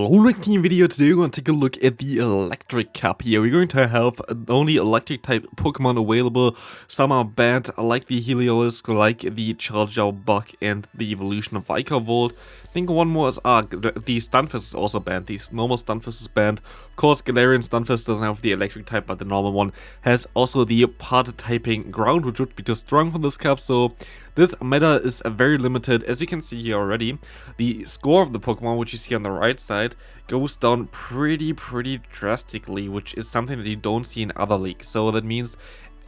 Hello team video. Today we're going to take a look at the Electric Cup here. We're going to have only electric type Pokemon available. Some are banned like the Heliolisk, like the Chargeout Buck and the evolution of Vikavolt. I think one more is the Stunfisk is also banned. The normal Stunfisk is banned. Of course, Galarian Stunfisk doesn't have the electric type, but the normal one has also the part typing ground, which would be too strong for this cup. So this meta is very limited. As you can see here already, the score of the Pokemon, which you see on the right side, goes down pretty drastically, which is something that you don't see in other leagues. So that means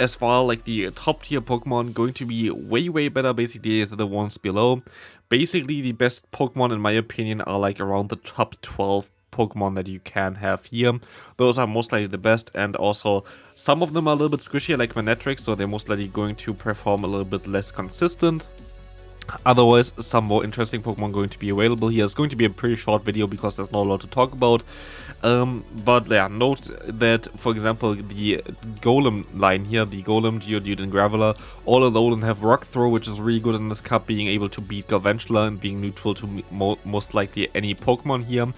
as far like the top tier Pokemon going to be way better basically as the ones below. Basically the best Pokemon in my opinion are like around the top 12 Pokemon that you can have here. Those are most likely the best, and also some of them are a little bit squishier like Manectric, so they're most likely going to perform a little bit less consistent. Otherwise, some more interesting Pokemon going to be available here. It's going to be a pretty short video because there's not a lot to talk about. But yeah, note that, for example, the Golem line here, the Golem, Geodude, and Graveler, all alone have Rock Throw, which is really good in this cup, being able to beat Galvantula and being neutral to most likely any Pokemon here.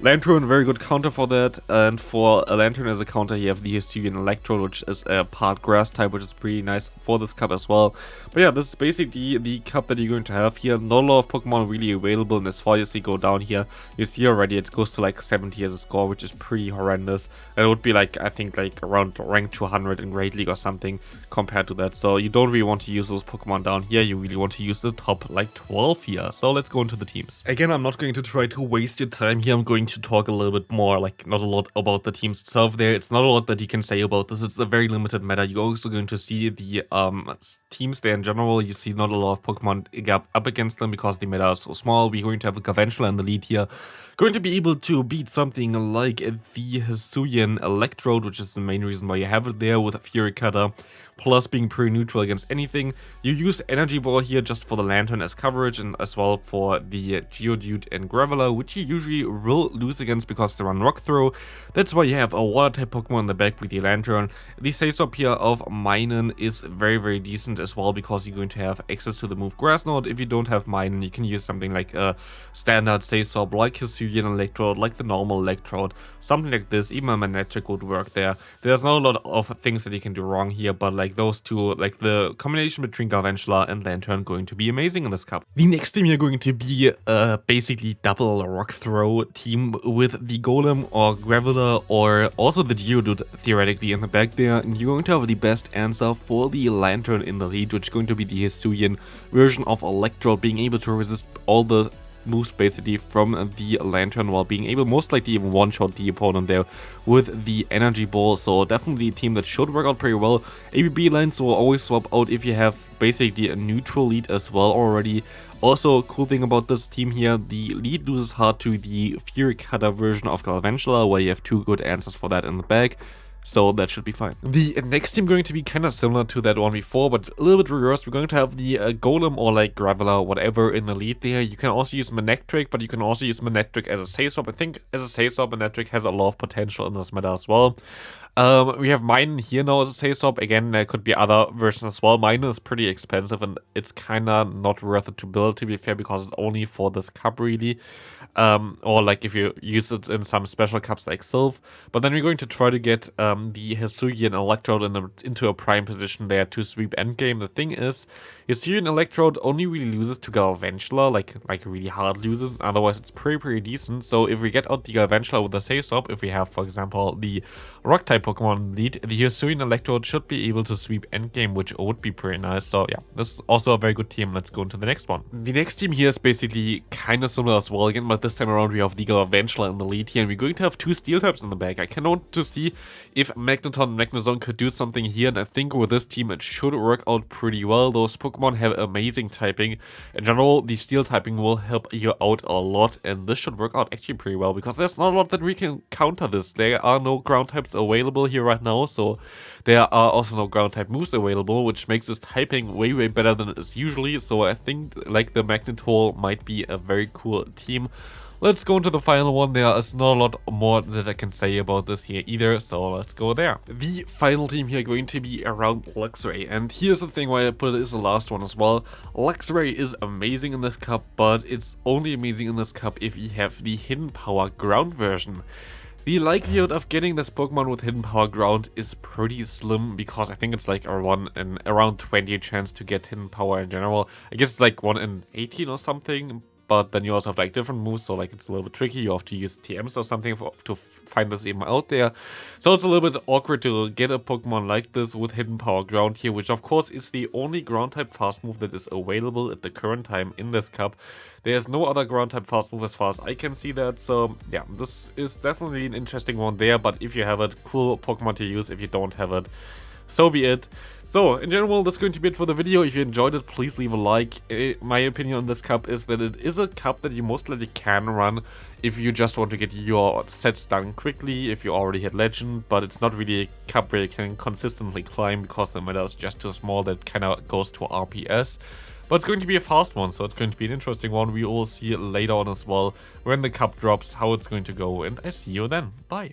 Lantern, very good counter for that, and for a Lantern as a counter you have the Hisuian Electrode, which is a part grass type, which is pretty nice for this cup as well. But yeah, this is basically the cup that you're going to have here. Not a lot of Pokemon really available, and as far as you go down here, you see already it goes to like 70 as a score, which is pretty horrendous. It would be like, I think like around rank 200 in Great League or something compared to that. So you don't really want to use those Pokemon down here, you really want to use the top like 12 here. So let's go into the teams. Again, I'm not going to try to waste your time here. I'm going to talk a little bit more, like not a lot about the teams itself there. It's not a lot that you can say about this. It's a very limited meta. You're also going to see the teams there in general. You see not a lot of Pokemon up against them because the meta is so small. We're going to have a Galvantula in the lead here. Going to be able to beat something like the Hisuian Electrode, which is the main reason why you have it there with a Fury Cutter, plus being pretty neutral against anything. You use Energy Ball here just for the Lantern as coverage, and as well for the Geodude and Graveler, which you usually will lose against because they run Rock Throw. That's why you have a Water type Pokemon in the back with the Lantern. The Say-Swap here of Minun is very decent as well because you're going to have access to the move Grass Knot. If you don't have Minun, you can use something like a standard Say-Swap, like Hisuian Electrode, like the normal Electrode, something like this. Even a Manectric would work there. There's not a lot of things that you can do wrong here, but like those two, like the combination between Galvantula and Lantern, going to be amazing in this cup. The next team here going to be basically double Rock Throw team with the Golem or Graveler or also the Geodude theoretically in the back there, and you're going to have the best answer for the Lantern in the lead, which is going to be the Hisuian version of Electrode, being able to resist all the moves basically from the Lantern while being able most likely even one-shot the opponent there with the Energy Ball. So definitely a team that should work out pretty well. ABB lines will always swap out if you have basically a neutral lead as well already. Also, cool thing about this team here, the lead loses hard to the Fury Cutter version of Galvantula, where you have two good answers for that in the back. So that should be fine. The next team going to be kind of similar to that one before, but a little bit reversed. We're going to have the Golem or like Graveler, whatever, in the lead there. You can also use Manectric, but you can also use Manectric as a Say-Swap. I think as a Say-Swap, Manectric has a lot of potential in this meta as well. We have Minun here now as a Say-Swap. Again, there could be other versions as well. Minun is pretty expensive and it's kind of not worth it to build, to be fair, because it's only for this cup really. Or like if you use it in some special cups like Sylph. But then we're going to try to get the Hisuian Electrode into a prime position there to sweep endgame. The thing is, Hisuian Electrode only really loses to Galvantula, like really hard loses. Otherwise, it's pretty decent. So if we get out the Galvantula with a Say-Swap, if we have, for example, the Rock type Pokemon lead, the Hisuian Electrode should be able to sweep endgame, which would be pretty nice. So yeah, this is also a very good team. Let's go into the next one. The next team here is basically kind of similar as well again, but this time around we have the Galvantula in the lead here, and we're going to have two Steel types in the back. I cannot wait to see if Magneton and Magnezone could do something here, and I think with this team it should work out pretty well. Those Pokemon have amazing typing. In general, the Steel typing will help you out a lot, and this should work out actually pretty well because there's not a lot that we can counter this. There are no ground types available here right now, so there are also no ground type moves available, which makes this typing way better than it is usually. So I think like the Magneton might be a very cool team. let's go into the final one. There is not a lot more that I can say about this here either, so let's go there. The final team here going to be around Luxray, and here's the thing why I put it as the last one as well. Luxray is amazing in this cup, but it's only amazing in this cup if you have the Hidden Power Ground version. The likelihood of getting this Pokemon with Hidden Power Ground is pretty slim, because I think it's like around 20 chance to get Hidden Power in general. I guess it's like 1 in 18 or something, but then you also have like different moves, so like it's a little bit tricky. You have to use TMs or something to find this even out there. So it's a little bit awkward to get a Pokemon like this with Hidden Power Ground here, which of course is the only ground type fast move that is available at the current time in this cup. There's no other ground type fast move as far as I can see that, so yeah, this is definitely an interesting one there, but if you have it, cool Pokemon to use. If you don't have it, so be it. So, in general, that's going to be it for the video. If you enjoyed it, please leave a like. My opinion on this cup is that it is a cup that you most likely can run if you just want to get your sets done quickly, if you already had Legend, but it's not really a cup where you can consistently climb because the meta is just too small that kind of goes to RPS. But it's going to be a fast one, so it's going to be an interesting one. We will see later on as well when the cup drops how it's going to go, and I see you then. Bye.